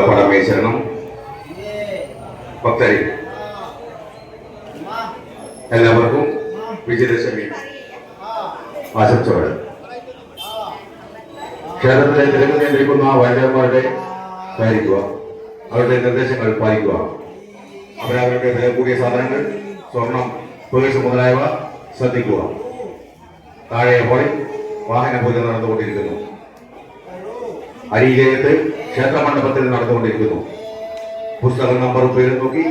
പരമേശ്വരനും ഭക്തരെ എല്ലാവർക്കും വിജയദശമി ആശംസകൾ. ക്ഷേത്രത്തിലെ തിരക്ക് നിയന്ത്രിക്കുന്ന വൈദ്യന്മാരുടെ പാലിക്കുക, അവരുടെ നിർദ്ദേശങ്ങൾ പാലിക്കുക. അവരവരുടെ വില കൂടിയ സാധനങ്ങൾ, സ്വർണം, പോലീസ് മുതലായവ ശ്രദ്ധിക്കുക. താഴെ ഹാളിൽ വാഹന പൂജ നടന്നുകൊണ്ടിരിക്കുന്നു. അരിയിലേത്ത് ക്ഷേത്ര മണ്ഡപത്തിൽ നടന്നുകൊണ്ടിരിക്കുന്നു. പുസ്തക നമ്പറും പേരും നോക്കി